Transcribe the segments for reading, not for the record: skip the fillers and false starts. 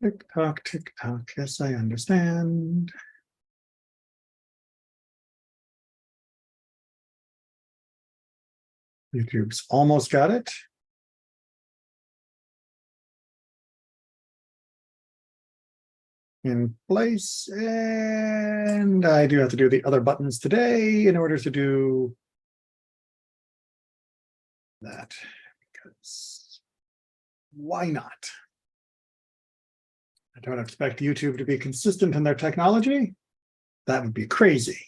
Tick tock, tick tock. Yes, I understand. YouTube's almost got it. In place, and I do have to do the other buttons today in order to do that, because why not? I don't expect YouTube to be consistent in their technology. That would be crazy.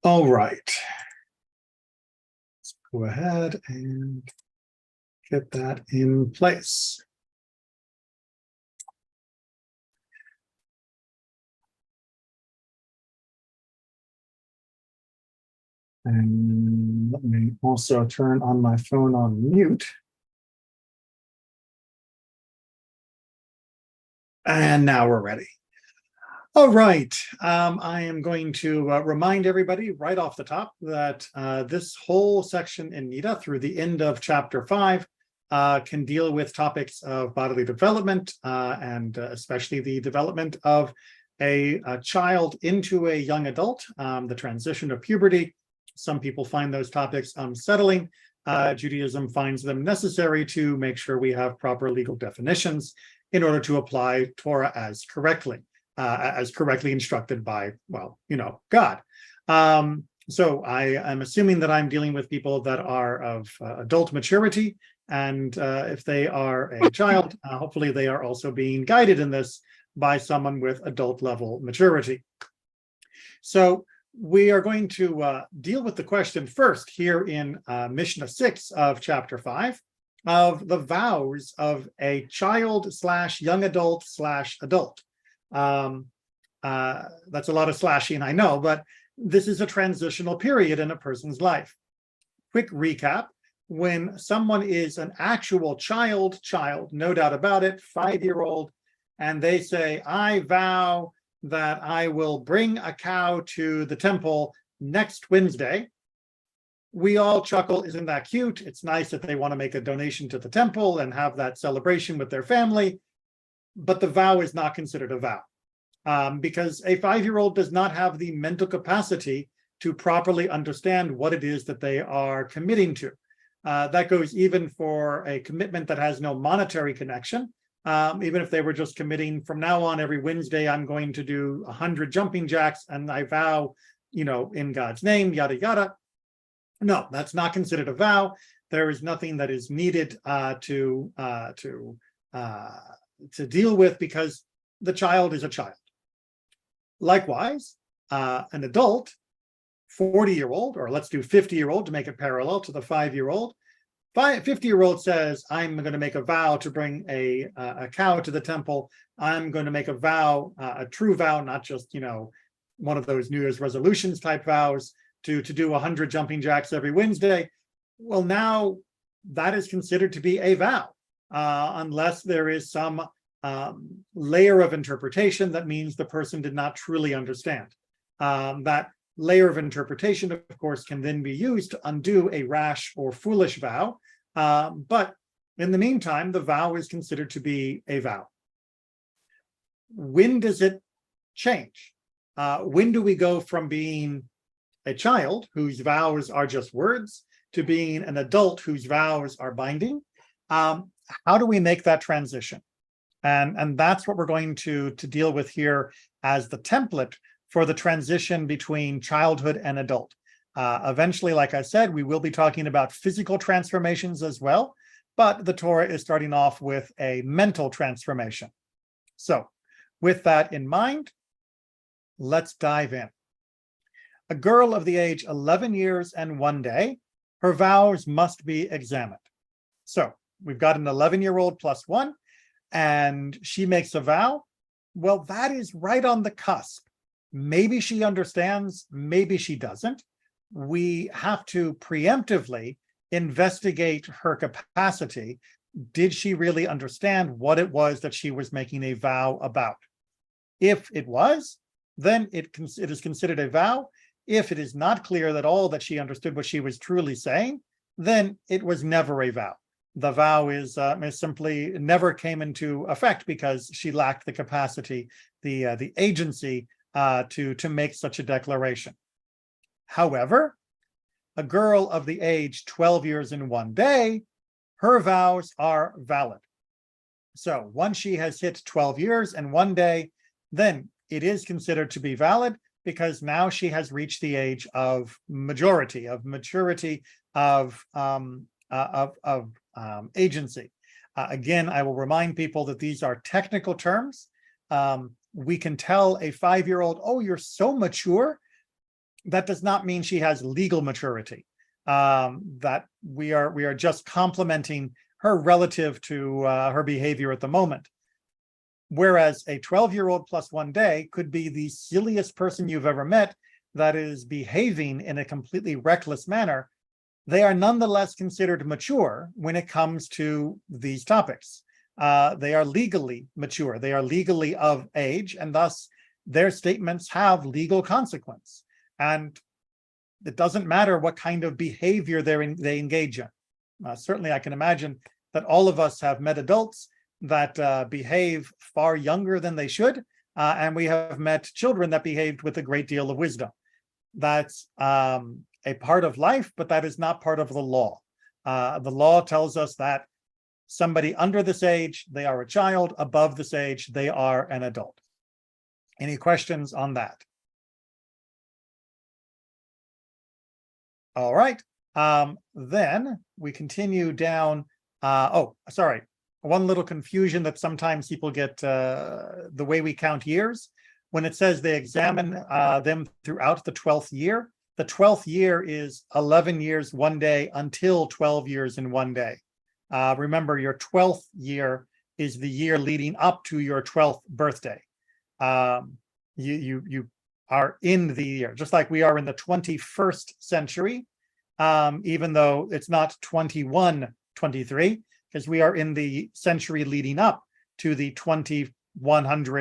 All right. Let's go ahead and get that in place. And let me also turn on my phone on mute. And now we're ready. All right. I am going to remind everybody right off the top that this whole section in Niddah through the end of chapter 5 can deal with topics of bodily development and especially the development of a child into a young adult, the transition of puberty. Some people find those topics unsettling. Judaism finds them necessary to make sure we have proper legal definitions in order to apply Torah as correctly instructed by, well, God. So I am assuming that I'm dealing with people that are of adult maturity, and if they are a child, hopefully they are also being guided in this by someone with adult level maturity. So we are going to deal with the question first here in Mishnah 6 of chapter 5 of the vows of a child / young adult / adult. That's a lot of slashing, I know, but this is a transitional period in a person's life. Quick recap: when someone is an actual child, no doubt about it, 5-year-old, and they say, I vow that I will bring a cow to the temple next Wednesday, we all chuckle, isn't that cute? It's nice that they want to make a donation to the temple and have that celebration with their family, but the vow is not considered a vow. Because a 5-year-old does not have the mental capacity to properly understand what it is that they are committing to. That goes even for a commitment that has no monetary connection. Even if they were just committing from now on, every Wednesday, I'm going to do 100 jumping jacks and I vow, in God's name, yada, yada. No, that's not considered a vow. There is nothing that is needed to deal with because the child is a child. Likewise, an adult, 40-year-old, or let's do 50-year-old to make it parallel to the 5-year-old. 50-year-old says, I'm going to make a vow to bring a cow to the temple. I'm going to make a vow, a true vow, not just, one of those New Year's resolutions type vows to do 100 jumping jacks every Wednesday. Well, now that is considered to be a vow, unless there is some layer of interpretation that means the person did not truly understand. That layer of interpretation, of course, can then be used to undo a rash or foolish vow. But in the meantime, the vow is considered to be a vow. When does it change? When do we go from being a child whose vows are just words to being an adult whose vows are binding? How do we make that transition? And that's what we're going to deal with here as the template for the transition between childhood and adult. Eventually, like I said, we will be talking about physical transformations as well, but the Torah is starting off with a mental transformation. So with that in mind, let's dive in. A girl of the age 11 years and 1 day, her vows must be examined. So we've got an 11-year-old plus 1, and she makes a vow. Well, that is right on the cusp. Maybe she understands, maybe she doesn't. We have to preemptively investigate her capacity. Did she really understand what it was that she was making a vow about? If it was, then it is considered a vow. If it is not clear at all that she understood what she was truly saying, then it was never a vow. the vow is simply never came into effect because she lacked the capacity, the agency to make such a declaration. However, a girl of the age 12 years and 1 day, her vows are valid. So once she has hit 12 years and 1 day, then it is considered to be valid because now she has reached the age of majority, of maturity, of agency. Again, I will remind people that these are technical terms. We can tell a 5-year-old, "Oh, you're so mature." That does not mean she has legal maturity. That we are just complimenting her relative to her behavior at the moment. Whereas a 12-year-old plus 1 day could be the silliest person you've ever met that is behaving in a completely reckless manner. They are nonetheless considered mature when it comes to these topics. They are legally mature. They are legally of age, and thus their statements have legal consequence. And it doesn't matter what kind of behavior they engage in. Certainly, I can imagine that all of us have met adults that behave far younger than they should, and we have met children that behaved with a great deal of wisdom. That's a part of life, but that is not part of the law. The law tells us that somebody under this age, they are a child; above this age, they are an adult. Any questions on that? All right. Then we continue down. Sorry. One little confusion that sometimes people get the way we count years. When it says they examine them throughout the 12th year, the 12th year is 11 years, 1 day until 12 years and 1 day. Remember, your 12th year is the year leading up to your 12th birthday. You are in the year, just like we are in the 21st century, even though it's not 2123, because we are in the century leading up to the 2100th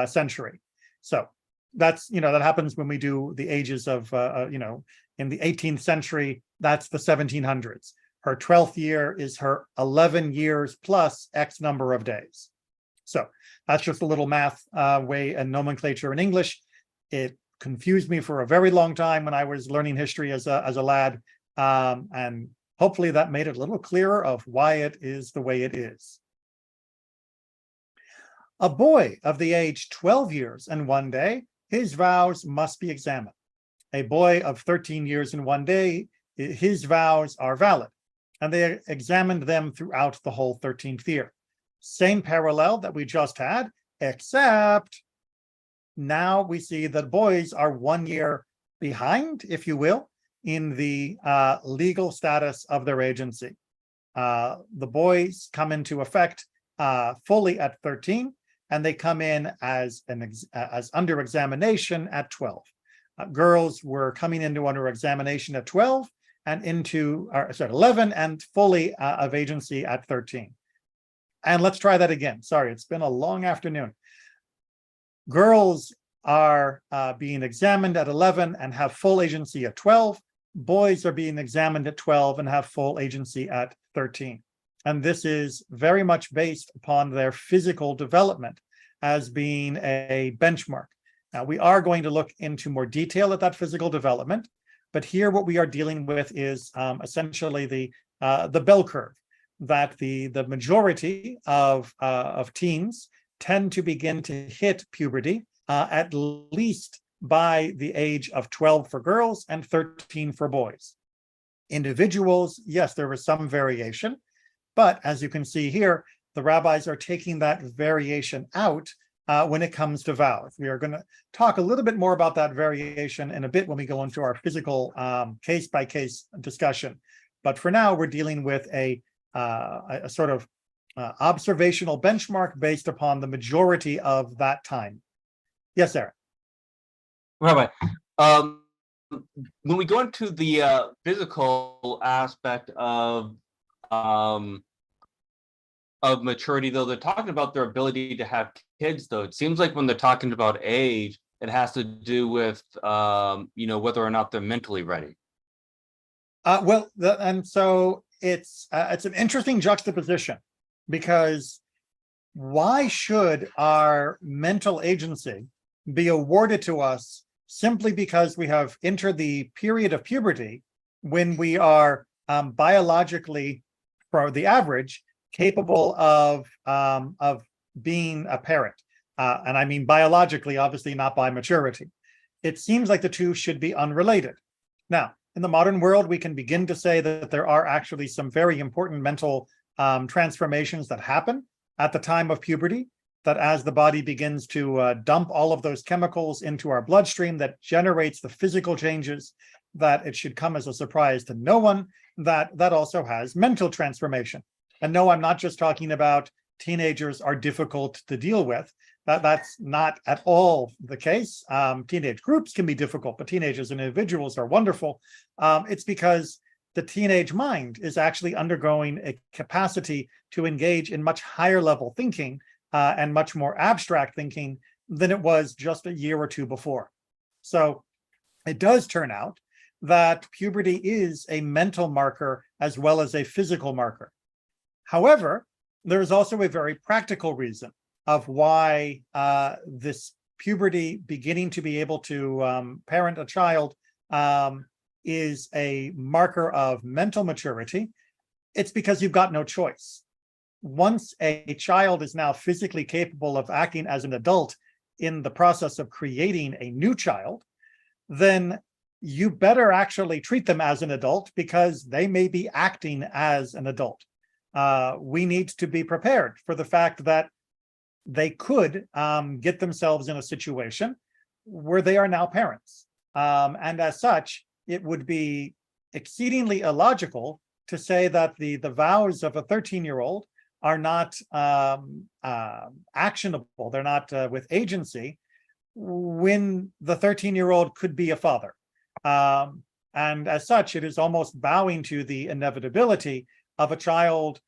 century. So that's, that happens when we do the ages of, in the 18th century, that's the 1700s. Her 12th year is her 11 years plus X number of days. So that's just a little math way and nomenclature in English. It confused me for a very long time when I was learning history as a lad, and hopefully that made it a little clearer of why it is the way it is. A boy of the age 12 years and 1 day, his vows must be examined. A boy of 13 years and 1 day, his vows are valid, and they examined them throughout the whole 13th year. Same parallel that we just had, except now we see that boys are 1 year behind, if you will, in the legal status of their agency. The boys come into effect fully at 13, and they come in as under examination at 12. Girls were coming into under examination at 12 and into 11 and fully of agency at 13. And let's try that again. Sorry, it's been a long afternoon. Girls are being examined at 11 and have full agency at 12. Boys are being examined at 12 and have full agency at 13. And this is very much based upon their physical development as being a benchmark. Now, we are going to look into more detail at that physical development, but here what we are dealing with is essentially the bell curve, that the majority of teens tend to begin to hit puberty at least by the age of 12 for girls and 13 for boys. Individuals, yes, there was some variation, but as you can see here, the rabbis are taking that variation out when it comes to vows. We are going to talk a little bit more about that variation in a bit when we go into our physical case-by-case discussion. But for now, we're dealing with a sort of observational benchmark based upon the majority of that time. Yes, Aaron. Rabbi, when we go into the physical aspect of maturity, though, they're talking about their ability to have kids, though. It seems like when they're talking about age, it has to do with whether or not they're mentally ready. And so it's an interesting juxtaposition, because why should our mental agency be awarded to us simply because we have entered the period of puberty when we are biologically, for the average, capable of being a parent? And I mean biologically, obviously not by maturity. It seems like the two should be unrelated. Now, in the modern world, we can begin to say that there are actually some very important mental transformations that happen at the time of puberty, that as the body begins to dump all of those chemicals into our bloodstream, that generates the physical changes, that it should come as a surprise to no one that that also has mental transformation. And no, I'm not just talking about teenagers are difficult to deal with. That's not at all the case. Teenage groups can be difficult, but teenagers and individuals are wonderful. It's because the teenage mind is actually undergoing a capacity to engage in much higher level thinking and much more abstract thinking than it was just a year or two before. So it does turn out that puberty is a mental marker as well as a physical marker. However, there is also a very practical reason of why this puberty beginning to be able to parent a child is a marker of mental maturity. It's because you've got no choice. Once a child is now physically capable of acting as an adult in the process of creating a new child, then you better actually treat them as an adult, because they may be acting as an adult. We need to be prepared for the fact that they could get themselves in a situation where they are now parents. And as such, it would be exceedingly illogical to say that the vows of a 13-year-old are not actionable, they're not with agency, when the 13-year-old could be a father. And as such, it is almost bowing to the inevitability of a child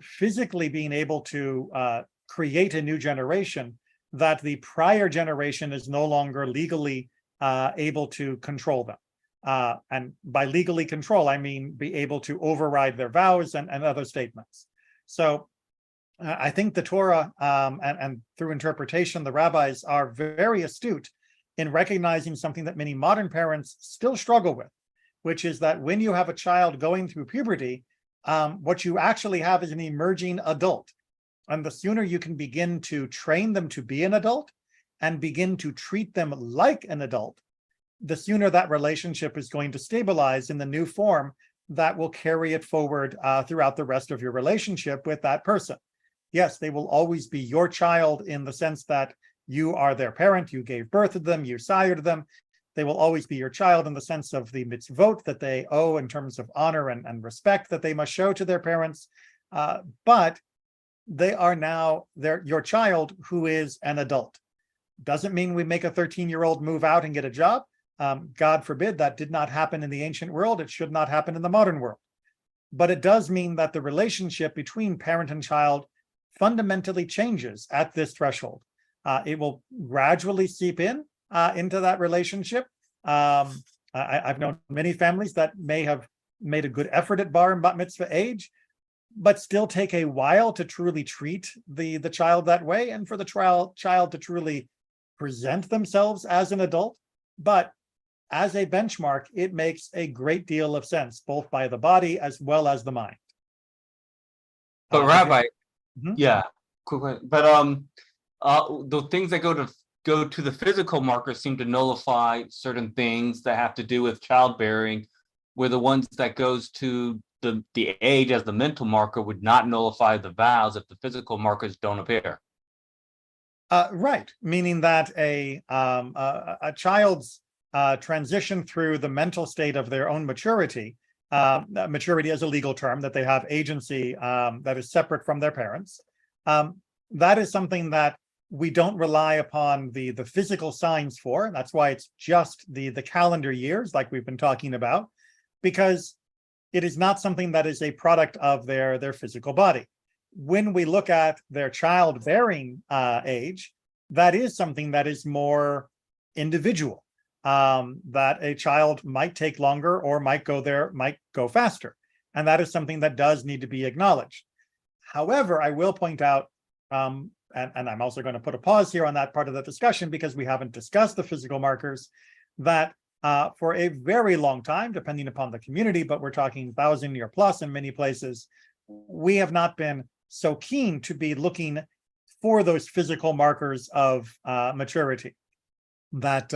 physically being able to create a new generation, that the prior generation is no longer legally able to control them. And by legally control, I mean be able to override their vows and other statements. So I think the Torah and through interpretation, the rabbis are very astute in recognizing something that many modern parents still struggle with, which is that when you have a child going through puberty, what you actually have is an emerging adult. And the sooner you can begin to train them to be an adult and begin to treat them like an adult, the sooner that relationship is going to stabilize in the new form that will carry it forward throughout the rest of your relationship with that person. Yes, they will always be your child in the sense that you are their parent, you gave birth to them, you sired them. They will always be your child in the sense of the mitzvot that they owe in terms of honor and respect that they must show to their parents. But they are now your child who is an adult. Doesn't mean we make a 13-year-old move out and get a job. God forbid, that did not happen in the ancient world. It should not happen in the modern world. But it does mean that the relationship between parent and child fundamentally changes at this threshold. It will gradually seep in into that relationship. I've known many families that may have made a good effort at bar and bat mitzvah age, but still take a while to truly treat the child that way, and for the child to truly present themselves as an adult. But as a benchmark, it makes a great deal of sense, both by the body as well as the mind. But Rabbi, Mhm. yeah, quick question. But the things that go to the physical markers seem to nullify certain things that have to do with childbearing, where the ones that goes to the age as the mental marker would not nullify the vows if the physical markers don't appear. Right, meaning that a child's transition through the mental state of their own maturity, maturity as a legal term, that they have agency that is separate from their parents. That is something that we don't rely upon the physical signs for. That's why it's just the calendar years, like we've been talking about, because it is not something that is a product of their physical body. When we look at their childbearing age, that is something that is more individual, that a child might take longer or might go faster. And that is something that does need to be acknowledged. However, I will point out, and I'm also going to put a pause here on that part of the discussion because we haven't discussed the physical markers, that for a very long time, depending upon the community, but we're talking 1,000-year plus in many places, we have not been so keen to be looking for those physical markers of maturity, that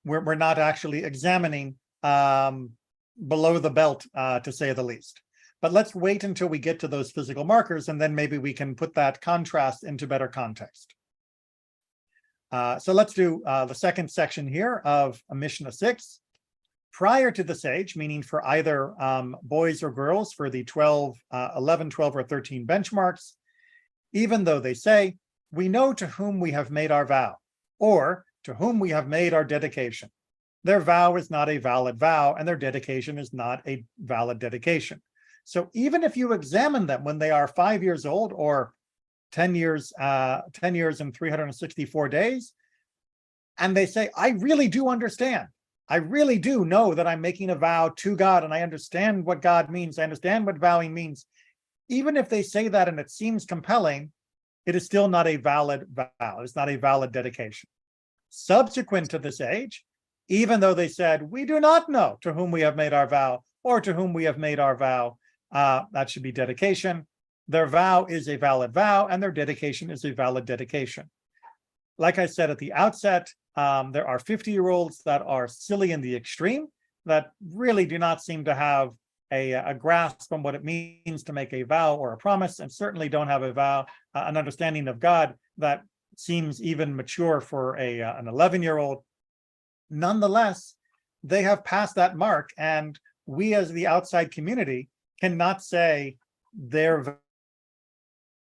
we're not actually examining below the belt, to say the least. But let's wait until we get to those physical markers, and then maybe we can put that contrast into better context. So let's do the second section here of Mishnah 6. Prior to this age, meaning for either boys or girls, for the 11, 12, or 13 benchmarks, even though they say, we know to whom we have made our vow, or to whom we have made our dedication. Their vow is not a valid vow, and their dedication is not a valid dedication. So even if you examine them when they are 5 years old or 10 years and 364 days, and they say, I really do understand. I really do know that I'm making a vow to God, and I understand what God means. I understand what vowing means. Even if they say that and it seems compelling, it is still not a valid vow. It's not a valid dedication. Subsequent to this age, even though they said, we do not know to whom we have made our vow or to whom we have made our vow, that should be dedication. Their vow is a valid vow, and their dedication is a valid dedication. Like I said at the outset, there are 50-year-olds that are silly in the extreme, that really do not seem to have a grasp on what it means to make a vow or a promise, and certainly don't have an understanding of God that seems even mature for an 11-year-old. Nonetheless, they have passed that mark, and we as the outside community cannot say they're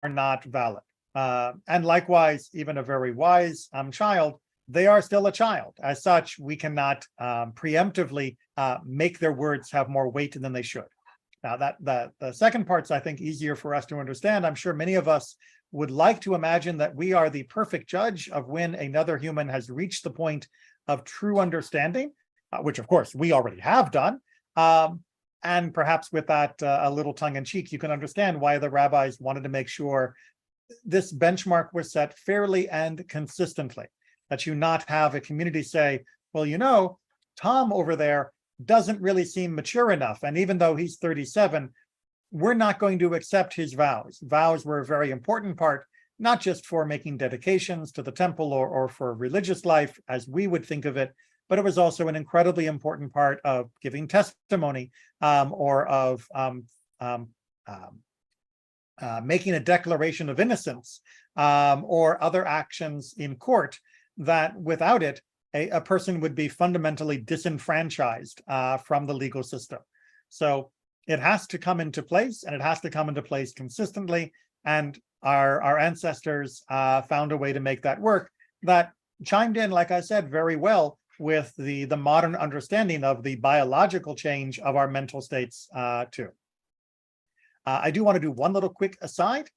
not valid. And likewise, even a very wise child, they are still a child. As such, we cannot preemptively make their words have more weight than they should. Now, the second part's, I think, easier for us to understand. I'm sure many of us would like to imagine that we are the perfect judge of when another human has reached the point of true understanding, which, of course, we already have done. And perhaps with that a little tongue-in-cheek, you can understand why the rabbis wanted to make sure this benchmark was set fairly and consistently, that you not have a community say, well, you know, Tom over there doesn't really seem mature enough, and even though he's 37, we're not going to accept his vows. Vows were a very important part, not just for making dedications to the temple or for religious life as we would think of it, but it was also an incredibly important part of giving testimony, or of making a declaration of innocence, or other actions in court, that without it, a person would be fundamentally disenfranchised from the legal system. So it has to come into place, and it has to come into place consistently. And our ancestors found a way to make that work that chimed in, like I said, very well with the modern understanding of the biological change of our mental states too. I do want to do one little quick aside,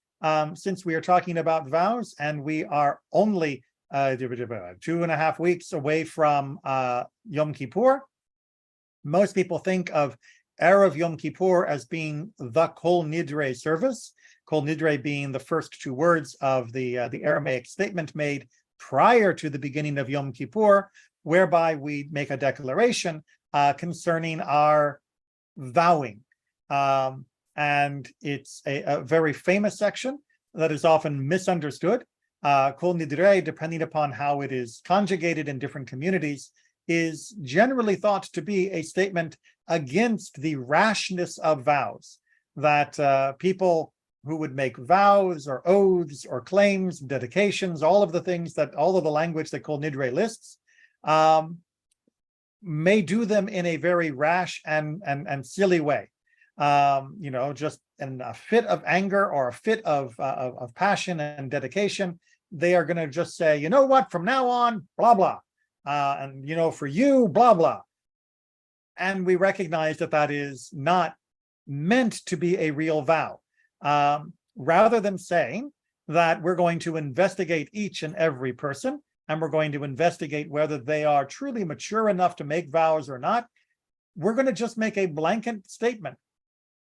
since we are talking about vows, and we are only 2.5 weeks away from Yom Kippur. Most people think of Erev Yom Kippur as being the Kol Nidre service, Kol Nidre being the first two words of the Aramaic statement made prior to the beginning of Yom Kippur, whereby we make a declaration concerning our vowing. And it's a very famous section that is often misunderstood. Kol Nidre, depending upon how it is conjugated in different communities, is generally thought to be a statement against the rashness of vows, that people who would make vows or oaths or claims, dedications, all of the language that Kol Nidre lists, may do them in a very rash and silly way. Just in a fit of anger or a fit of passion and dedication, they are going to just say, you know what, from now on, blah, blah. And, for you, blah, blah. And we recognize that that is not meant to be a real vow. Rather than saying that we're going to investigate each and every person and we're going to investigate whether they are truly mature enough to make vows or not, we're going to just make a blanket statement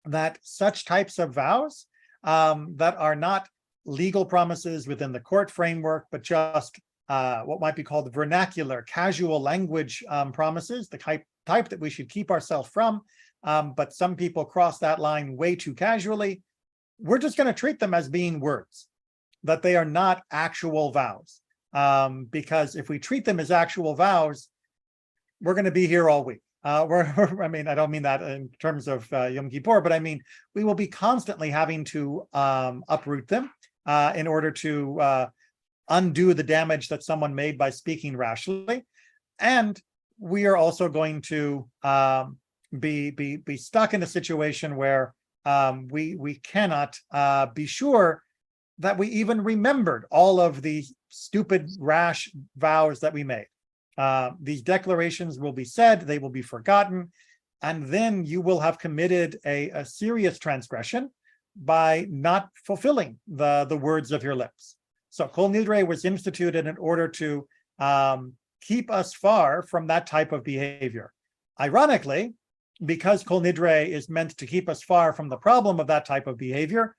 that such types of vows that are not legal promises within the court framework, but just what might be called the vernacular, casual language promises, the type that we should keep ourselves from, but some people cross that line way too casually. We're just going to treat them as being words, that they are not actual vows. Because if we treat them as actual vows, we're going to be here all week. I mean, I don't mean that in terms of Yom Kippur, but I mean, we will be constantly having to uproot them in order to undo the damage that someone made by speaking rashly. And we are also going to be stuck in a situation where we cannot be sure that we even remembered all of the stupid, rash vows that we made. These declarations will be said, they will be forgotten, and then you will have committed a serious transgression by not fulfilling the words of your lips. So Kol Nidre was instituted in order to keep us far from that type of behavior. Ironically, because Kol Nidre is meant to keep us far from the problem of that type of behavior,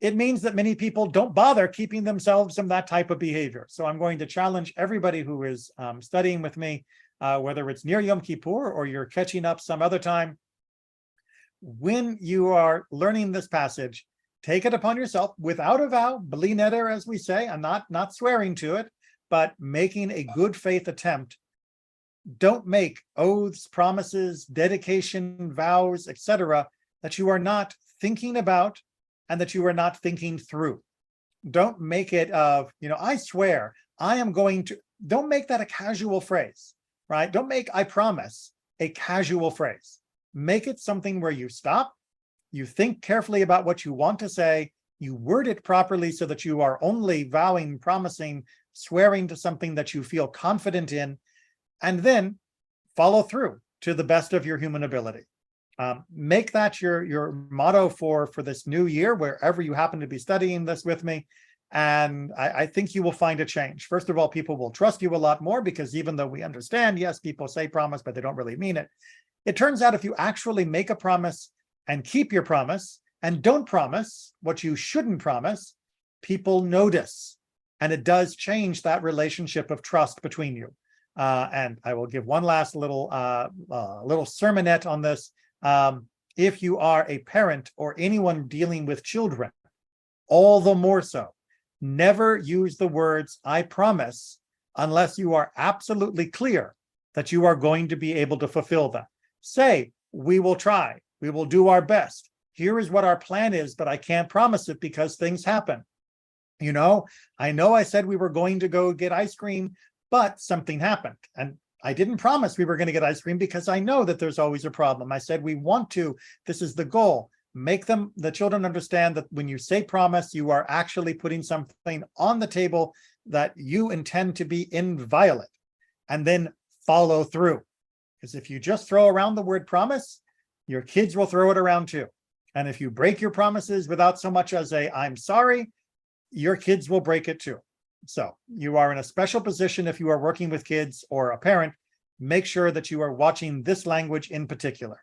it means that many people don't bother keeping themselves from that type of behavior. So I'm going to challenge everybody who is studying with me, whether it's near Yom Kippur or you're catching up some other time. When you are learning this passage, take it upon yourself without a vow, bli neder, as we say. I'm not swearing to it, but making a good faith attempt. Don't make oaths, promises, dedication, vows, etc., that you are not thinking about and that you are not thinking through. Don't make it of, I swear, I am going to, don't make that a casual phrase, right? Don't make I promise a casual phrase. Make it something where you stop, you think carefully about what you want to say, you word it properly so that you are only vowing, promising, swearing to something that you feel confident in, and then follow through to the best of your human ability. Make that your motto for this new year, wherever you happen to be studying this with me. And I think you will find a change. First of all, people will trust you a lot more, because even though we understand, yes, people say promise, but they don't really mean it. It turns out if you actually make a promise and keep your promise and don't promise what you shouldn't promise, people notice. And it does change that relationship of trust between you. And I will give one last little sermonette on this. If you are a parent or anyone dealing with children, all the more so, never use the words I promise unless you are absolutely clear that you are going to be able to fulfill them. Say, we will try, we will do our best. Here is what our plan is, but I can't promise it because things happen. I know I said we were going to go get ice cream, but something happened. And I didn't promise we were going to get ice cream because I know that there's always a problem. I said we want to. This is the goal. Make the children understand that when you say promise, you are actually putting something on the table that you intend to be inviolate, and then follow through. Because if you just throw around the word promise, your kids will throw it around too. And if you break your promises without so much as a I'm sorry, your kids will break it too. So you are in a special position if you are working with kids or a parent. Make sure that you are watching this language in particular.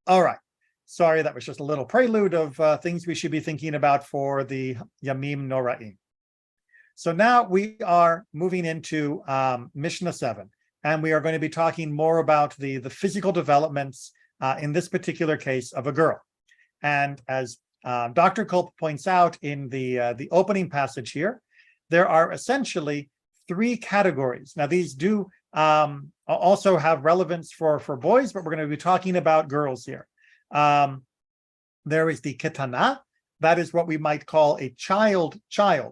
All right. Sorry, that was just a little prelude of things we should be thinking about for the Yamim Noraim. So now we are moving into Mishnah 7, and we are going to be talking more about the physical developments in this particular case of a girl. And as Dr. Culp points out in the opening passage here, there are essentially 3 categories. Now, these do also have relevance for boys, but we're going to be talking about girls here. There is the ketana, that is what we might call a child,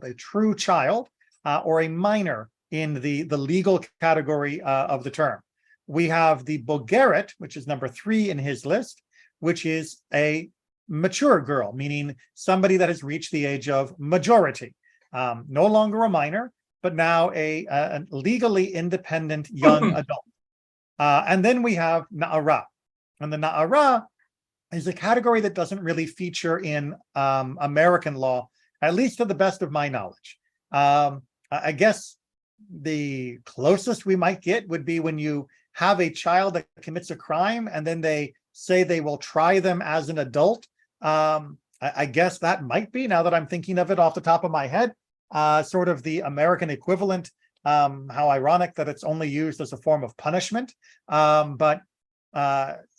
a true child, or a minor in the legal category of the term. We have the bogeret, which is number 3 in his list, which is a mature girl, meaning somebody that has reached the age of majority. No longer a minor, but now a legally independent young adult. And then we have na'ara. And the na'ara is a category that doesn't really feature in American law, at least to the best of my knowledge. I guess the closest we might get would be when you have a child that commits a crime and then they say they will try them as an adult. I guess that might be, now that I'm thinking of it off the top of my head, sort of the American equivalent. How ironic that it's only used as a form of punishment. But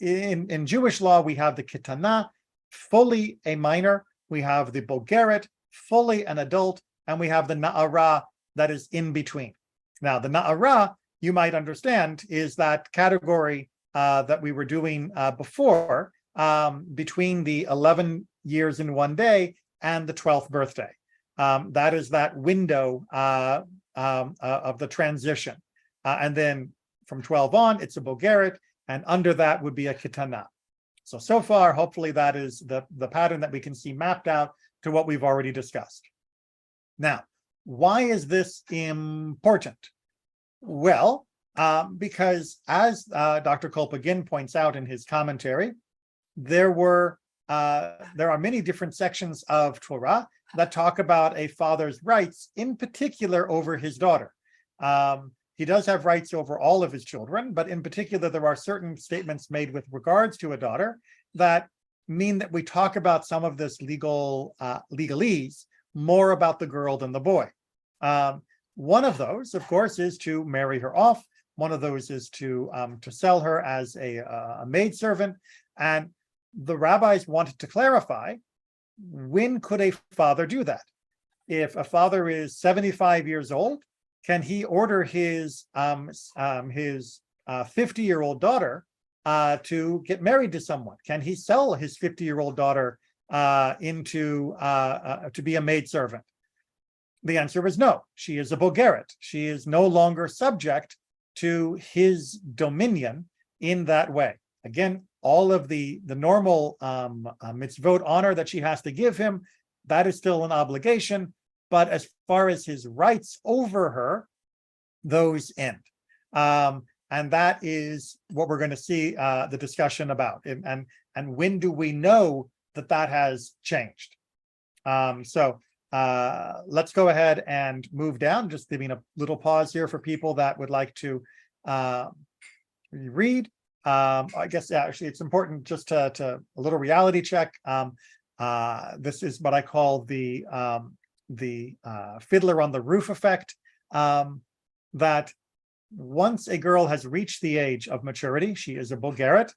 in Jewish law, we have the kitana, fully a minor. We have the bogeret, fully an adult, and we have the na'ara, that is in between. Now, the na'ara, you might understand, is that category that we were doing before, between the 11 years in one day and the 12th birthday. That is that window of the transition. And then from 12 on, it's a bogeret, and under that would be a kitana. So far, hopefully that is the pattern that we can see mapped out to what we've already discussed. Now, why is this important? Well, because as Dr. Kolpagin points out in his commentary, there are many different sections of Torah that talk about a father's rights, in particular over his daughter. He does have rights over all of his children, but in particular, there are certain statements made with regards to a daughter that mean that we talk about some of this legalese more about the girl than the boy. One of those, of course, is to marry her off. One of those is to sell her as a maidservant. And the rabbis wanted to clarify, when could a father do that? If a father is 75 years old, can he order his 50-year-old daughter to get married to someone? Can he sell his 50-year-old daughter to be a maidservant? The answer is no. She is a bogeret. She is no longer subject to his dominion in that way. Again, all of the normal mitzvot honor that she has to give him, that is still an obligation. But as far as his rights over her, those end. And that is what we're going to see the discussion about. And when do we know that that has changed? So let's go ahead and move down, just giving a little pause here for people that would like to read. I guess actually it's important just to a little reality check. This is what I call the fiddler on the roof effect, that once a girl has reached the age of maturity, she is a bogeret,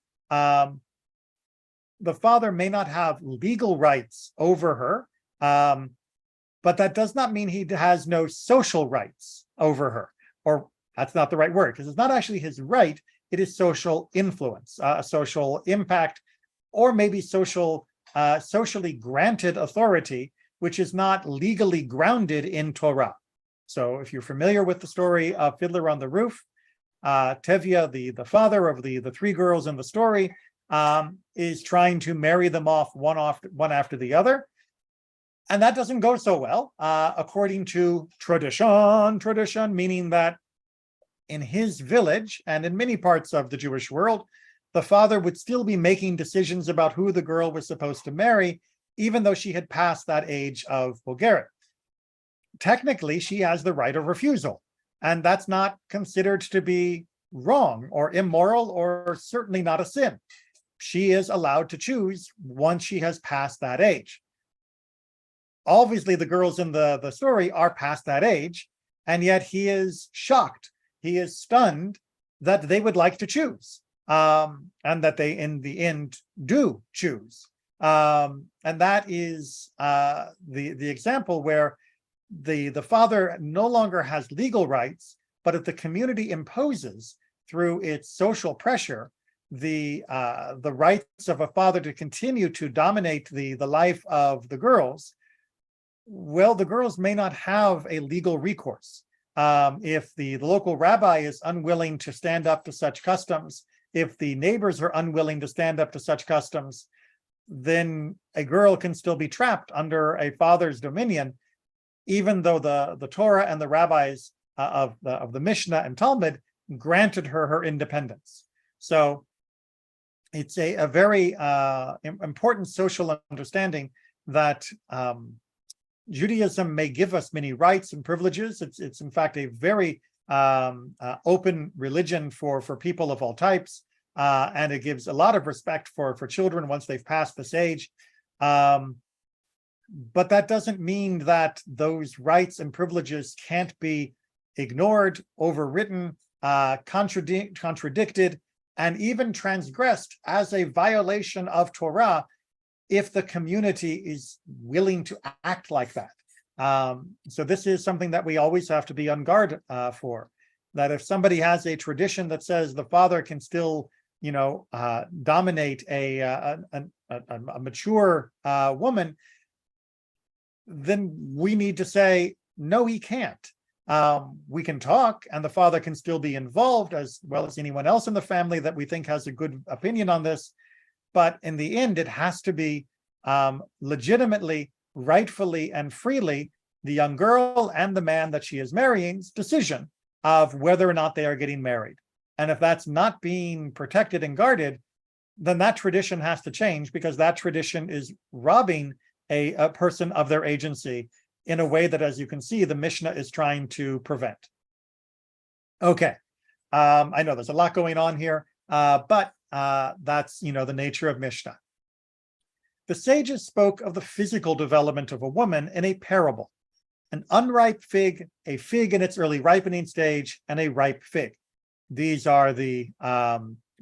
the father may not have legal rights over her, but that does not mean he has no social rights over her. Or that's not the right word, because it's not actually his right, it is social influence, social impact, or maybe socially granted authority, which is not legally grounded in Torah. So if you're familiar with the story of Fiddler on the Roof, Tevye, the father of the three girls in the story, is trying to marry them off one after the other. And that doesn't go so well, according to tradition, meaning that in his village and in many parts of the Jewish world, the father would still be making decisions about who the girl was supposed to marry, even though she had passed that age of bogeret. Technically, she has the right of refusal, and that's not considered to be wrong or immoral or certainly not a sin. She is allowed to choose once she has passed that age. Obviously, the girls in the story are past that age, and yet he is shocked. He is stunned that they would like to choose, and that they, in the end, do choose. And that is the example where the father no longer has legal rights, but if the community imposes through its social pressure the rights of a father to continue to dominate the life of the girls, well, the girls may not have a legal recourse. If the local rabbi is unwilling to stand up to such customs, if the neighbors are unwilling to stand up to such customs, then a girl can still be trapped under a father's dominion, even though the Torah and the rabbis of the Mishnah and Talmud granted her independence. So it's a very important social understanding that Judaism may give us many rights and privileges. It's in fact a very open religion for people of all types, and it gives a lot of respect for children once they've passed this age. But that doesn't mean that those rights and privileges can't be ignored, overwritten, contradicted, and even transgressed as a violation of Torah if the community is willing to act like that. So this is something that we always have to be on guard for, that if somebody has a tradition that says the father can still, dominate a mature woman, then we need to say, no, he can't. We can talk, and the father can still be involved as well as anyone else in the family that we think has a good opinion on this. But in the end, it has to be legitimately, rightfully, and freely the young girl and the man that she is marrying's decision of whether or not they are getting married. And if that's not being protected and guarded, then that tradition has to change, because that tradition is robbing a person of their agency in a way that, as you can see, the Mishnah is trying to prevent. Okay, I know there's a lot going on here, but that's, the nature of Mishnah. The sages spoke of the physical development of a woman in a parable: an unripe fig, a fig in its early ripening stage, and a ripe fig. These are the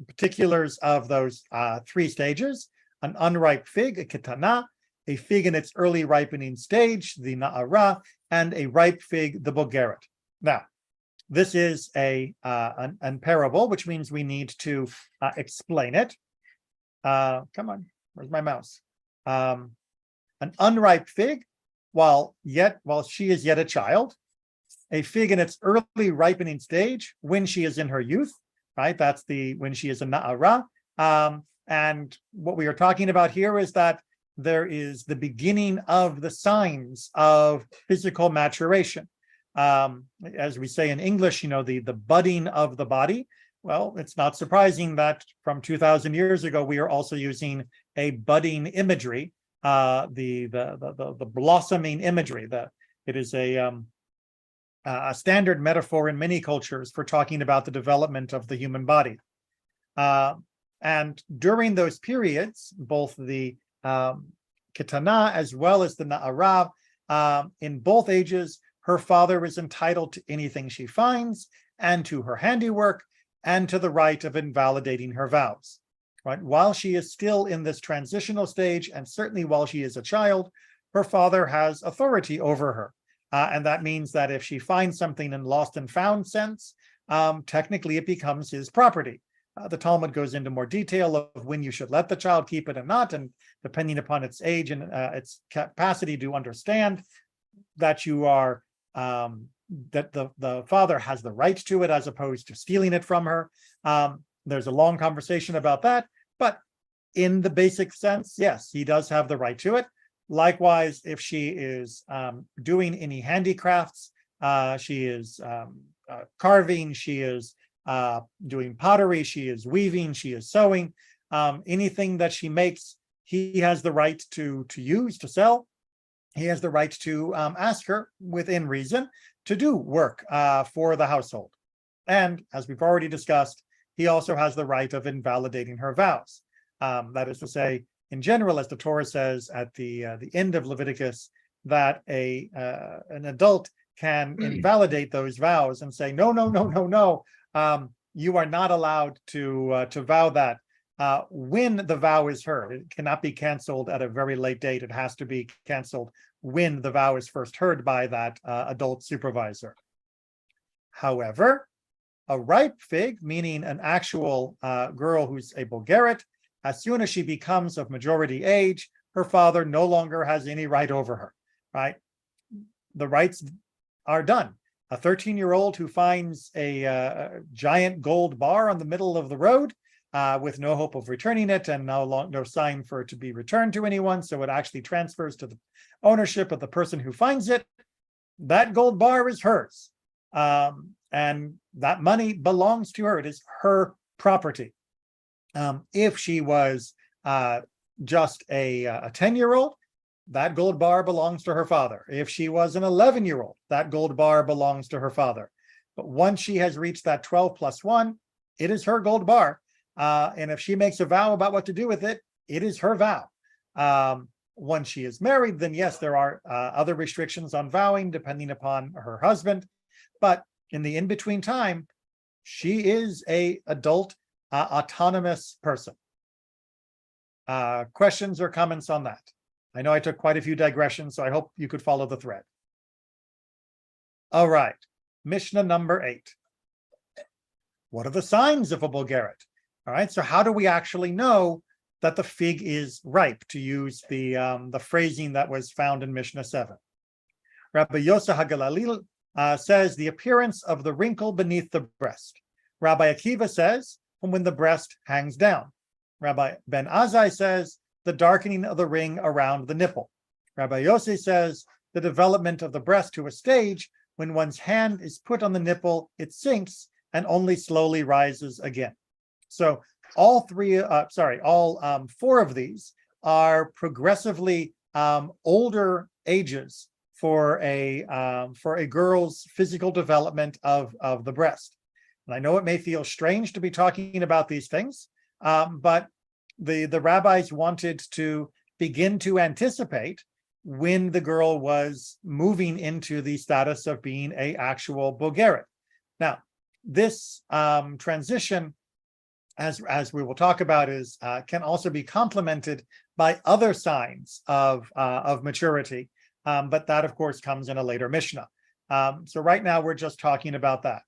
particulars of those three stages: an unripe fig, a ketana, a fig in its early ripening stage, the na'ara, and a ripe fig, the bogeret. Now, this is an parable, which means we need to explain it. Come on, where's my mouse? An unripe fig, while she is yet a child; a fig in its early ripening stage, when she is in her youth, right? That's when she is a na'ara. And what we are talking about here is that there is the beginning of the signs of physical maturation. As we say in English, the budding of the body. Well, it's not surprising that from 2,000 years ago, we are also using a budding imagery, the blossoming imagery. It is a standard metaphor in many cultures for talking about the development of the human body. And during those periods, both the ketana as well as the na'ara, in both ages, her father is entitled to anything she finds, and to her handiwork, and to the right of invalidating her vows. Right? While she is still in this transitional stage, and certainly while she is a child, her father has authority over her. And that means that if she finds something in lost and found sense, technically it becomes his property. The Talmud goes into more detail of when you should let the child keep it and not, and depending upon its age and its capacity to understand that you are that the father has the right to it as opposed to stealing it from her. There's a long conversation about that, but in the basic sense, yes, he does have the right to it. Likewise, if she is doing any handicrafts, she is carving, she is doing pottery, she is weaving, she is sewing, anything that she makes, he has the right to use, to sell. He has the right to ask her, within reason, to do work for the household. And as we've already discussed, he also has the right of invalidating her vows. That is to say, in general, as the Torah says at the end of Leviticus, that an adult can invalidate those vows and say, no, you are not allowed to vow that when the vow is heard. It cannot be canceled at a very late date. It has to be canceled when the vow is first heard by that adult supervisor. However, a ripe fig, meaning an actual girl who's a bogeret, as soon as she becomes of majority age, her father no longer has any right over her, right? The rights are done. A 13-year-old who finds a giant gold bar on the middle of the road with no hope of returning it and no sign for it to be returned to anyone, so it actually transfers to the ownership of the person who finds it, that gold bar is hers. And that money belongs to her. It is her property. If she was just a 10-year-old, that gold bar belongs to her father. If she was an 11-year-old, that gold bar belongs to her father. But once she has reached that 12 plus 1, it is her gold bar. And if she makes a vow about what to do with it, it is her vow. Once she is married, then yes, there are other restrictions on vowing depending upon her husband. But in the in-between time, she is a adult, autonomous person. Questions or comments on that? I know I took quite a few digressions, so I hope you could follow the thread. All right, Mishnah number 8. What are the signs of a Bulgaret? All right, so how do we actually know that the fig is ripe, to use the phrasing that was found in Mishnah 7? Rabbi Yosef HaGalalil says the appearance of the wrinkle beneath the breast. Rabbi Akiva says when the breast hangs down. Rabbi Ben Azai says the darkening of the ring around the nipple. Rabbi Yossi says the development of the breast to a stage when one's hand is put on the nipple, it sinks and only slowly rises again. So all four of these are progressively older ages for a girl's physical development of the breast. And I know it may feel strange to be talking about these things, but the rabbis wanted to begin to anticipate when the girl was moving into the status of being an actual Bulgaret. Now, this transition, as we will talk about, is can also be complemented by other signs of maturity, but that, of course, comes in a later Mishnah. So right now, we're just talking about that.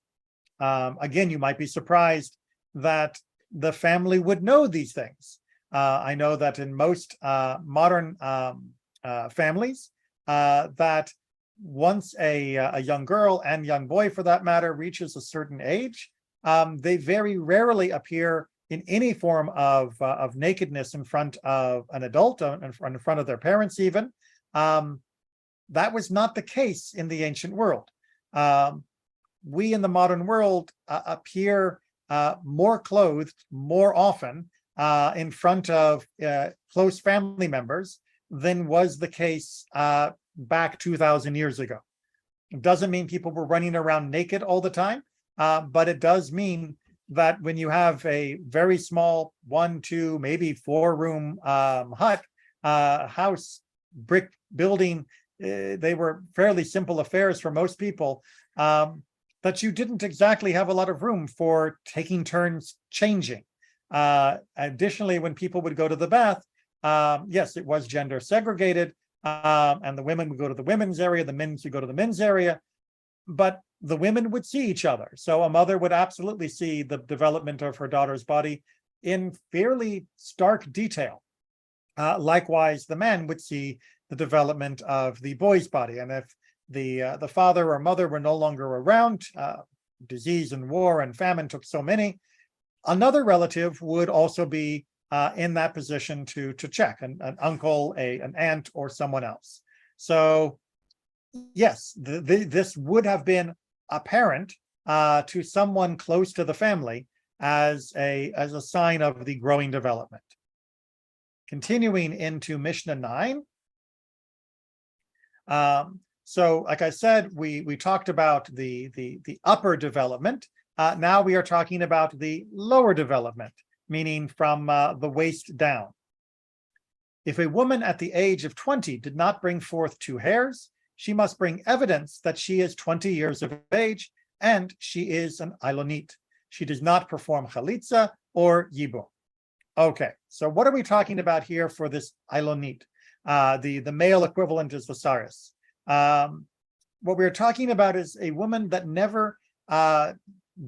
Again, you might be surprised that the family would know these things. I know that in most modern families, that once a young girl and young boy, for that matter, reaches a certain age, they very rarely appear in any form of nakedness in front of an adult, in front of their parents even. That was not the case in the ancient world. We in the modern world appear more clothed more often in front of close family members than was the case back 2,000 years ago. It doesn't mean people were running around naked all the time, but it does mean that when you have a very small 1, 2, maybe 4-room house, brick building, they were fairly simple affairs for most people, that you didn't exactly have a lot of room for taking turns changing. Additionally, when people would go to the bath, yes, it was gender segregated, and the women would go to the women's area, the men would go to the men's area, but the women would see each other. So a mother would absolutely see the development of her daughter's body in fairly stark detail. Likewise, the man would see the development of the boy's body. And if the father or mother were no longer around, disease and war and famine took so many, another relative would also be in that position to check, an uncle, an aunt, or someone else. So yes, this would have been apparent to someone close to the family as a sign of the growing development. Continuing into Mishnah 9. So like I said, we talked about the upper development. Now we are talking about the lower development, meaning from the waist down. If a woman at the age of 20 did not bring forth 2 hairs, she must bring evidence that she is 20 years of age and she is an Ilonit. She does not perform chalitza or yibum. Okay, so what are we talking about here for this Ilonit? The male equivalent is Vasaris. What we're talking about is a woman that never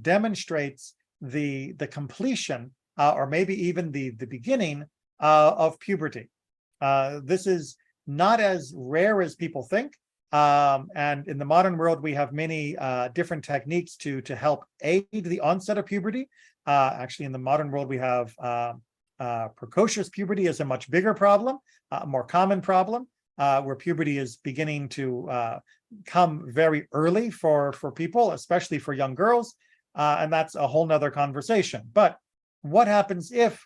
demonstrates the completion or maybe even the beginning of puberty. This is not as rare as people think. And in the modern world, we have many different techniques to help aid the onset of puberty. Actually, in the modern world, we have precocious puberty is a much bigger problem, a more common problem, where puberty is beginning to come very early for people, especially for young girls. And that's a whole nother conversation. But what happens if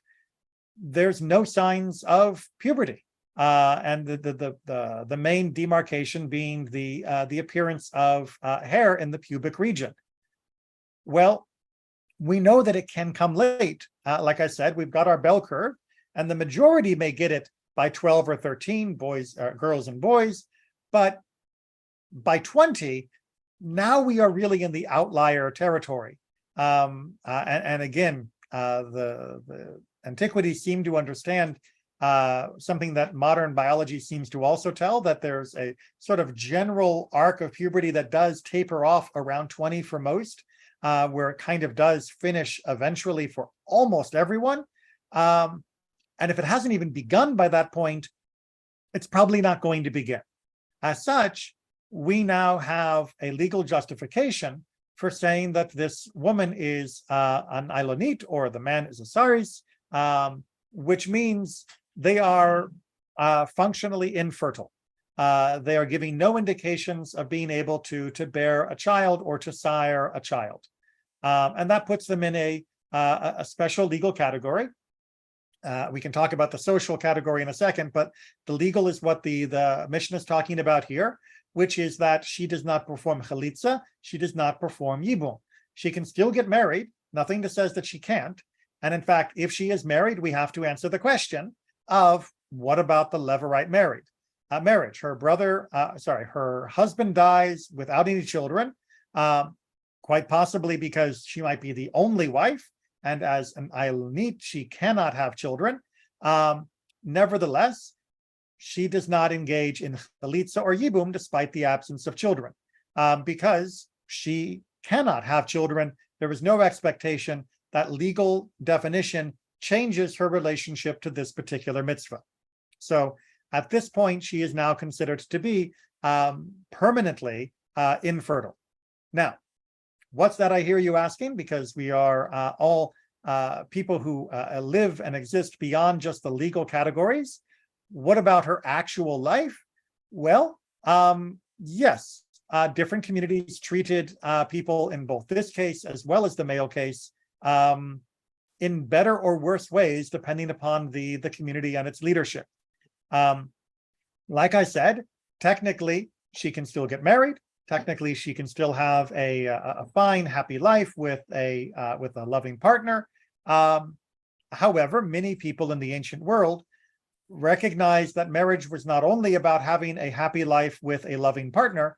there's no signs of puberty? and the main demarcation being the appearance of hair in the pubic region. Well, we know that it can come late. Like I said, we've got our bell curve, and the majority may get it by 12 or 13, girls and boys, but by 20, now we are really in the outlier territory. And again, the antiquities seem to understand something that modern biology seems to also tell, that there's a sort of general arc of puberty that does taper off around 20 for most, where it kind of does finish eventually for almost everyone. And if it hasn't even begun by that point, it's probably not going to begin. As such, we now have a legal justification for saying that this woman is an Ilonit, or the man is a Saris, which means they are functionally infertile. They are giving no indications of being able to bear a child or to sire a child. And that puts them in a special legal category. We can talk about the social category in a second, but the legal is what the Mishnah is talking about here, which is that she does not perform chalitza, she does not perform yibum. She can still get married, nothing that says that she can't. And in fact, if she is married, we have to answer the question of what about the Levirate marriage? Her husband dies without any children, quite possibly because she might be the only wife, and as an Ilonit, she cannot have children. Nevertheless, she does not engage in chalitza or yibum despite the absence of children, because she cannot have children. There is no expectation that legal definition changes her relationship to this particular mitzvah. So at this point, she is now considered to be permanently infertile. Now, what's that I hear you asking? Because we are all people who live and exist beyond just the legal categories. What about her actual life? Well, yes, different communities treated people in both this case as well as the male case in better or worse ways, depending upon the community and its leadership. Like I said, technically, she can still get married. Technically, she can still have a fine, happy life with a loving partner. However, many people in the ancient world recognized that marriage was not only about having a happy life with a loving partner,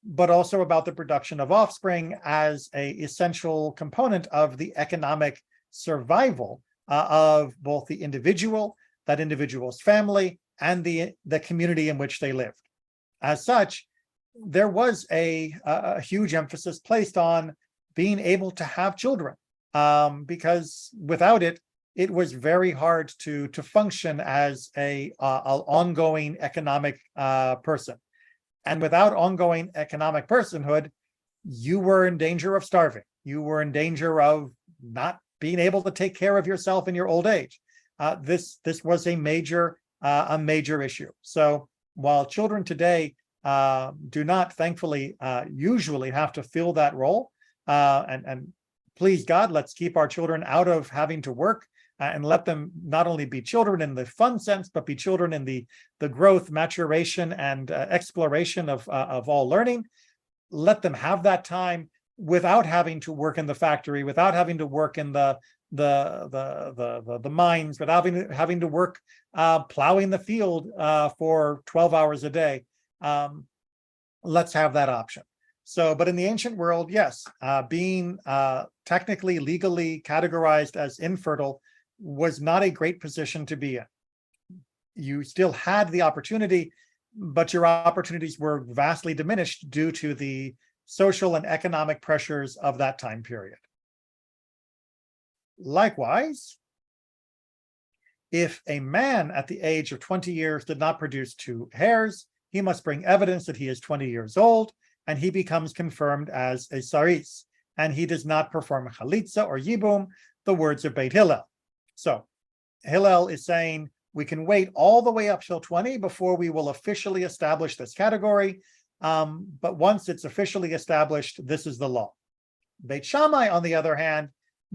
but also about the production of offspring as an essential component of the economic survival of both the individual, that individual's family, and the community in which they lived. As such, there was a huge emphasis placed on being able to have children, because without it, it was very hard to function as an ongoing economic person. And without ongoing economic personhood, you were in danger of starving. You were in danger of not being able to take care of yourself in your old age. This was a major issue. So while children today do not, thankfully, usually have to fill that role, and please God, let's keep our children out of having to work, and let them not only be children in the fun sense, but be children in the growth, maturation, and exploration of all learning. Let them have that time without having to work in the factory, without having to work in the mines, without having to work plowing the field for 12 hours a day. Let's have that option. So, but in the ancient world, yes, being technically, legally categorized as infertile was not a great position to be in. You still had the opportunity, but your opportunities were vastly diminished due to the social and economic pressures of that time period. Likewise, if a man at the age of 20 years did not produce 2 hairs, he must bring evidence that he is 20 years old, and he becomes confirmed as a saris, and he does not perform chalitza or yibum, the words of Beit Hillel. So Hillel is saying we can wait all the way up till 20 before we will officially establish this category. But once it's officially established, this is the law. Beit Shammai, on the other hand,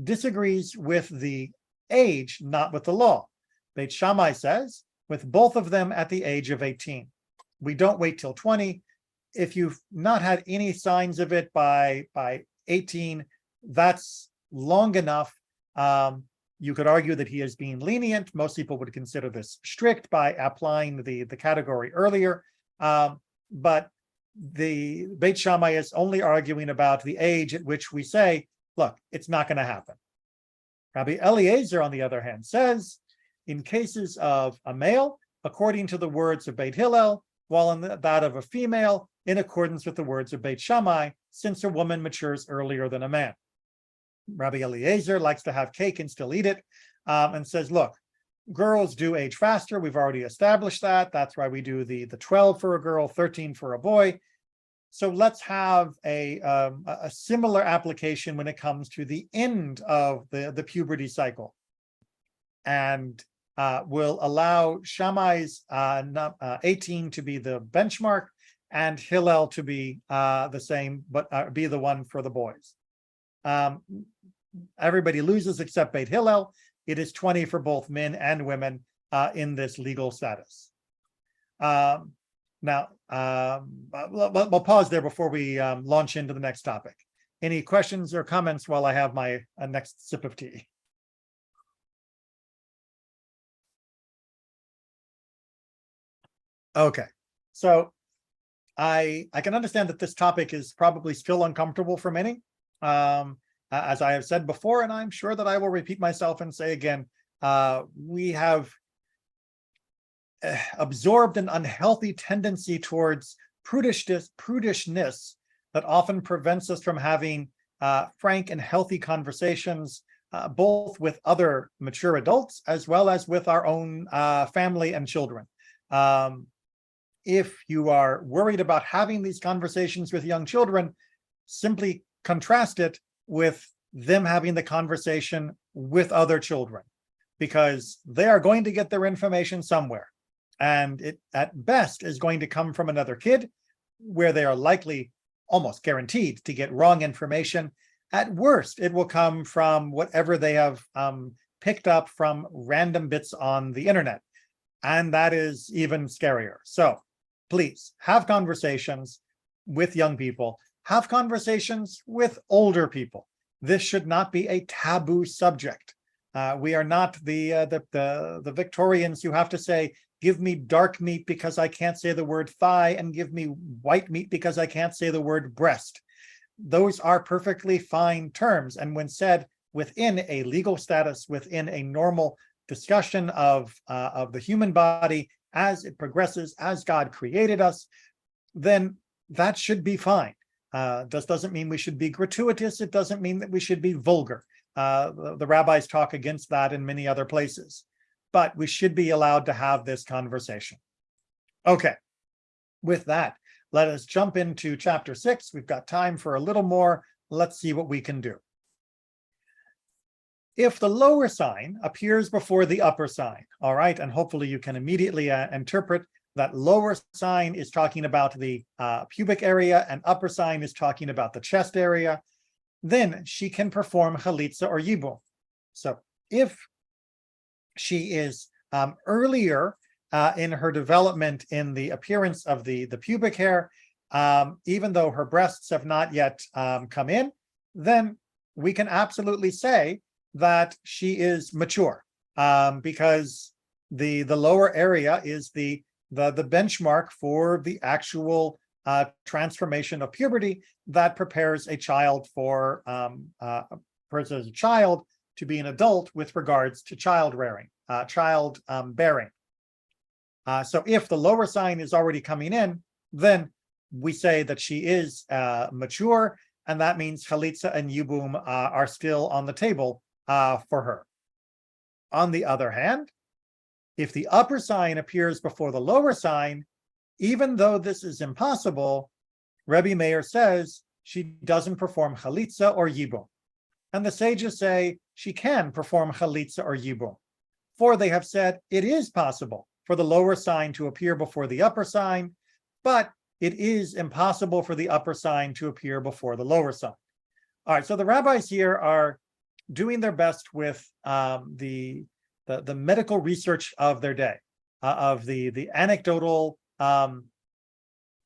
disagrees with the age, not with the law. Beit Shammai says with both of them at the age of 18. We don't wait till 20. If you've not had any signs of it by 18, that's long enough. You could argue that he is being lenient. Most people would consider this strict by applying the category earlier. But the Beit Shammai is only arguing about the age at which we say, look, it's not going to happen. Rabbi Eliezer, on the other hand, says, in cases of a male, according to the words of Beit Hillel, while in that of a female, in accordance with the words of Beit Shammai, since a woman matures earlier than a man. Rabbi Eliezer likes to have cake and still eat it, and says, look, girls do age faster. We've already established that. That's why we do the 12 for a girl, 13 for a boy. So let's have a similar application when it comes to the end of the puberty cycle. And will allow Shammai's 18 to be the benchmark and Hillel to be the same, but be the one for the boys. Everybody loses except Beit Hillel. It is 20 for both men and women in this legal status. Now, we'll pause there before we launch into the next topic. Any questions or comments while I have my next sip of tea? Okay, so I can understand that this topic is probably still uncomfortable for many. As I have said before, and I'm sure that I will repeat myself and say again, we have absorbed an unhealthy tendency towards prudishness that often prevents us from having frank and healthy conversations, both with other mature adults as well as with our own family and children. If you are worried about having these conversations with young children, simply contrast it with them having the conversation with other children, because they are going to get their information somewhere. And it, at best, is going to come from another kid, where they are likely, almost guaranteed, to get wrong information. At worst, it will come from whatever they have picked up from random bits on the internet. And that is even scarier. So please have conversations with young people, have conversations with older people. This should not be a taboo subject. We are not the Victorians who have to say, give me dark meat because I can't say the word thigh, and give me white meat because I can't say the word breast. Those are perfectly fine terms. And when said within a legal status, within a normal discussion of the human body as it progresses, as God created us, then that should be fine. This doesn't mean we should be gratuitous. It doesn't mean that we should be vulgar. The rabbis talk against that in many other places. But we should be allowed to have this conversation. Okay, with that, let us jump into chapter 6. We've got time for a little more. Let's see what we can do. If the lower sign appears before the upper sign, all right, and hopefully you can immediately interpret that lower sign is talking about the pubic area and upper sign is talking about the chest area, then she can perform chalitza or yibum. So if she is earlier in her development in the appearance of the pubic hair, even though her breasts have not yet come in, then we can absolutely say that she is mature, because the lower area is the benchmark for the actual transformation of puberty that prepares a child for a child to be an adult with regards to child bearing. So if the lower sign is already coming in, then we say that she is mature, and that means chalitza and yibum are still on the table for her. On the other hand, if the upper sign appears before the lower sign, even though this is impossible, Rebbe Meir says she doesn't perform chalitza or yibum. And the sages say she can perform chalitza or yibum, for they have said it is possible for the lower sign to appear before the upper sign, but it is impossible for the upper sign to appear before the lower sign. All right, so the rabbis here are doing their best with the medical research of their day. the anecdotal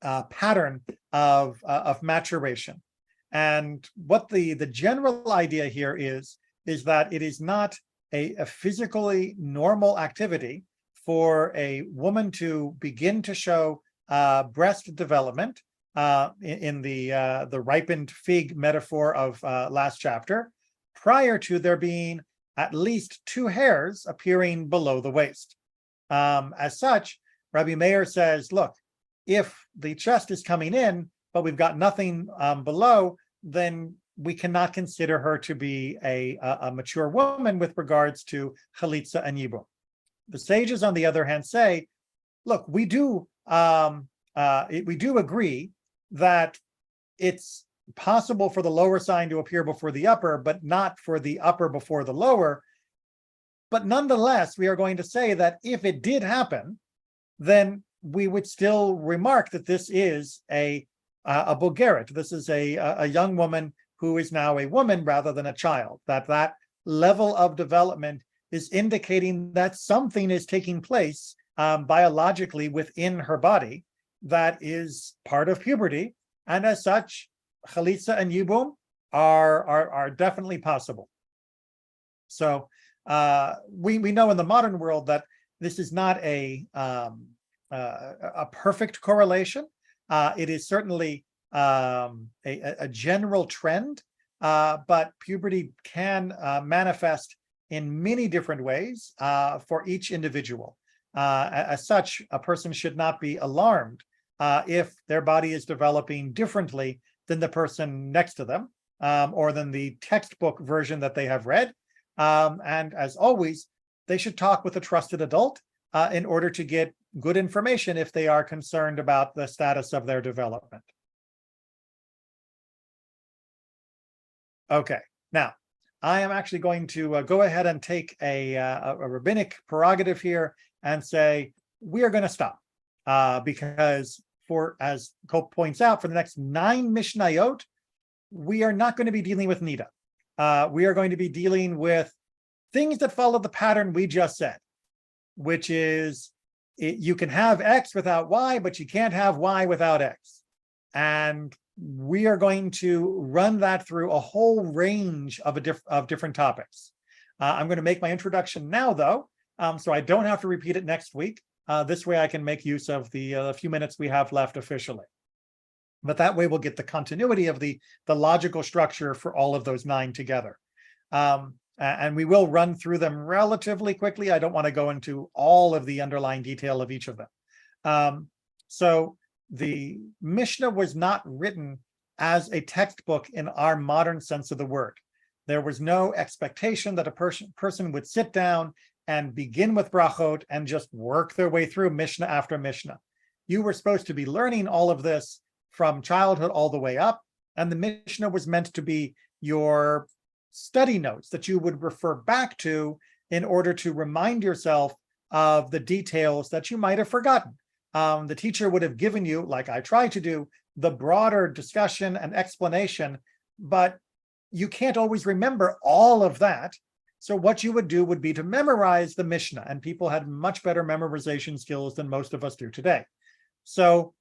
pattern of maturation. And what the general idea here is that it is not a physically normal activity for a woman to begin to show breast development in the ripened fig metaphor of last chapter, prior to there being at least 2 hairs appearing below the waist. As such, Rabbi Meir says, look, if the chest is coming in, but we've got nothing below, then we cannot consider her to be a mature woman with regards to chalitza and yibum. The sages, on the other hand, say, look, we do agree that it's possible for the lower sign to appear before the upper, but not for the upper before the lower. But nonetheless, we are going to say that if it did happen, then we would still remark that this is a bogeret. This is a young woman who is now a woman rather than a child. That level of development is indicating that something is taking place biologically within her body that is part of puberty, and as such, chalitza and yibum are definitely possible. So we know in the modern world that this is not a perfect correlation. It is certainly a general trend, but puberty can manifest in many different ways for each individual. As such, a person should not be alarmed if their body is developing differently than the person next to them, or than the textbook version that they have read. And as always, they should talk with a trusted adult in order to get good information if they are concerned about the status of their development. Okay, now I am actually going to go ahead and take a rabbinic prerogative here and say we are going to stop because, as Cope points out, for the next 9 Mishnayot, we are not going to be dealing with Niddah. We are going to be dealing with things that follow the pattern we just said, which is you can have X without Y, but you can't have Y without X. And we are going to run that through a whole range of different topics. I'm going to make my introduction now, though, so I don't have to repeat it next week. This way I can make use of the few minutes we have left officially. But that way we'll get the continuity of the logical structure for all of those 9 together. And we will run through them relatively quickly. I don't want to go into all of the underlying detail of each of them. So the Mishnah was not written as a textbook in our modern sense of the word. There was no expectation that a person would sit down and begin with brachot and just work their way through Mishnah after Mishnah. You were supposed to be learning all of this from childhood all the way up, and the Mishnah was meant to be your study notes that you would refer back to in order to remind yourself of the details that you might have forgotten. The teacher would have given you, like I try to do, the broader discussion and explanation, but you can't always remember all of that. So what you would do would be to memorize the Mishnah, and people had much better memorization skills than most of us do today. So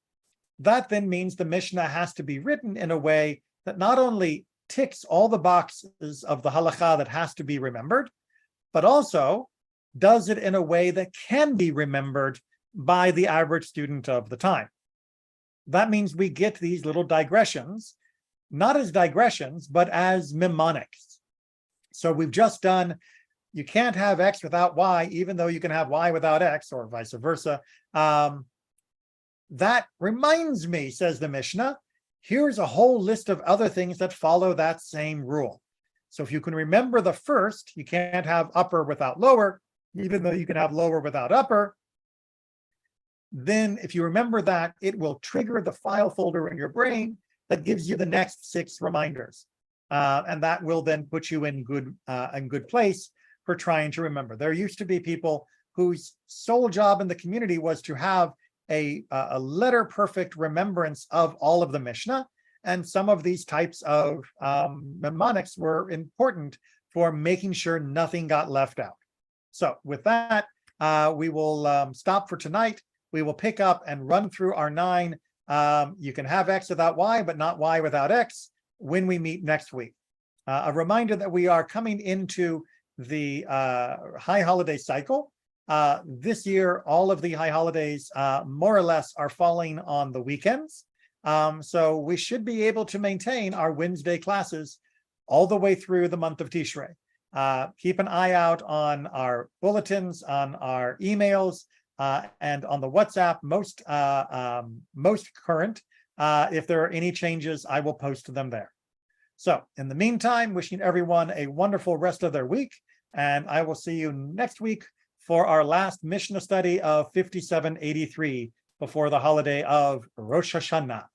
that then means the Mishnah has to be written in a way that not only ticks all the boxes of the halakha that has to be remembered, but also does it in a way that can be remembered by the average student of the time. That means we get these little digressions, not as digressions, but as mnemonics. So we've just done, you can't have X without Y, even though you can have Y without X, or vice versa. That reminds me, says the Mishnah, here's a whole list of other things that follow that same rule. So if you can remember the first, you can't have upper without lower, even though you can have lower without upper, then if you remember that, it will trigger the file folder in your brain that gives you the next 6 reminders. And that will then put you in good place for trying to remember. There used to be people whose sole job in the community was to have a letter perfect remembrance of all of the Mishnah. And some of these types of mnemonics were important for making sure nothing got left out. So with that, we will stop for tonight. We will pick up and run through our 9. You can have X without Y, but not Y without X when we meet next week. A reminder that we are coming into the high holiday cycle. This year, all of the high holidays, more or less, are falling on the weekends. So we should be able to maintain our Wednesday classes all the way through the month of Tishrei. Keep an eye out on our bulletins, on our emails, and on the WhatsApp, most current. If there are any changes, I will post them there. So in the meantime, wishing everyone a wonderful rest of their week, and I will see you next week for our last Mishnah study of 5783 before the holiday of Rosh Hashanah.